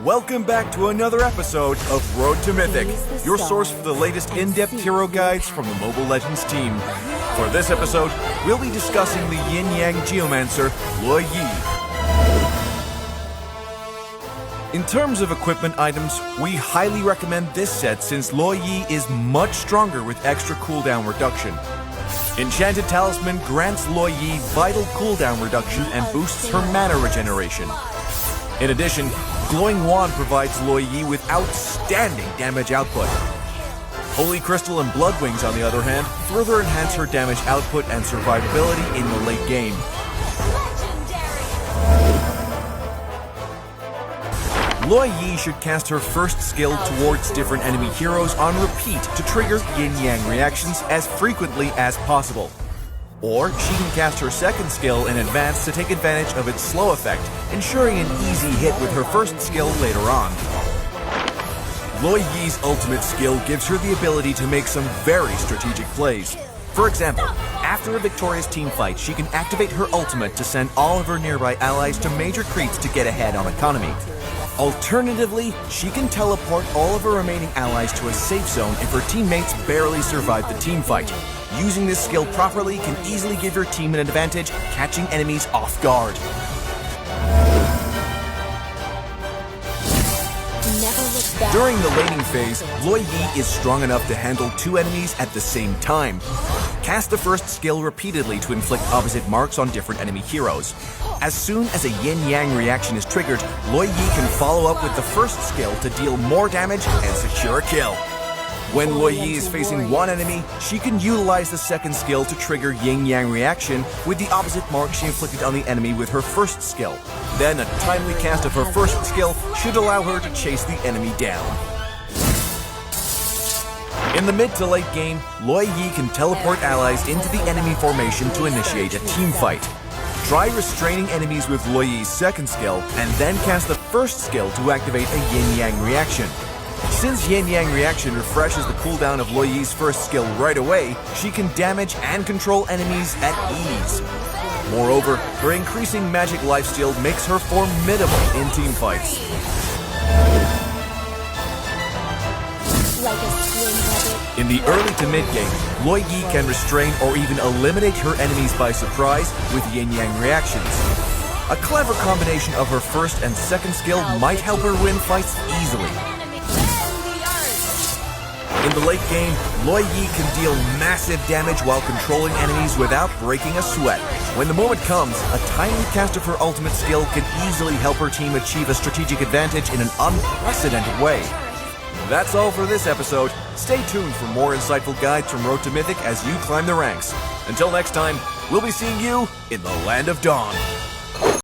Welcome back to another episode of Road to Mythic, your source for the latest in-depth hero guides from the Mobile Legends team. For this episode, we'll be discussing the Yin-Yang Geomancer, Luo Yi. In terms of equipment items, we highly recommend this set since Luo Yi is much stronger with extra cooldown reduction. Enchanted Talisman grants Luo Yi vital cooldown reduction and boosts her mana regeneration. In addition, Glowing Wand provides Luo Yi with outstanding damage output. Holy Crystal and Blood Wings, on the other hand, further enhance her damage output and survivability in the late game. Luo Yi should cast her first skill towards different enemy heroes on repeat to trigger yin-yang reactions as frequently as possible. Or she can cast her second skill in advance to take advantage of its slow effect, ensuring an easy hit with her first skill later on. Luo Yi's ultimate skill gives her the ability to make some very strategic plays. For example, after a victorious team fight, she can activate her ultimate to send all of her nearby allies to major creeps to get ahead on economy. Alternatively, she can teleport all of her remaining allies to a safe zone if her teammates barely survive the team fight. Using this skill properly can easily give your team an advantage, catching enemies off guard. During the laning phase, Luo Yi is strong enough to handle two enemies at the same time. Cast the first skill repeatedly to inflict opposite marks on different enemy heroes. As soon as a yin-yang reaction is triggered, Luo Yi can follow up with the first skill to deal more damage and secure a kill. When Luo Yi is facing one enemy, she can utilize the second skill to trigger yin-yang reaction with the opposite mark she inflicted on the enemy with her first skill. Then a timely cast of her first skill should allow her to chase the enemy down. In the mid to late game, Luo Yi can teleport allies into the enemy formation to initiate a team fight. Try restraining enemies with Luo Yi's second skill, and then cast the first skill to activate a yin-yang reaction. Since yin-yang reaction refreshes the cooldown of Luo Yi's first skill right away, she can damage and control enemies at ease. Moreover, her increasing magic lifesteal makes her formidable in team fights. In the early to mid game, Luo Yi can restrain or even eliminate her enemies by surprise with yin-yang reactions. A clever combination of her first and second skill might help her win fights easily. In the late game, Luo Yi can deal massive damage while controlling enemies without breaking a sweat. When the moment comes, a timely cast of her ultimate skill can easily help her team achieve a strategic advantage in an unprecedented way. That's all for this episode. Stay tuned for more insightful guides from Road to Mythic as you climb the ranks. Until next time, we'll be seeing you in the Land of Dawn.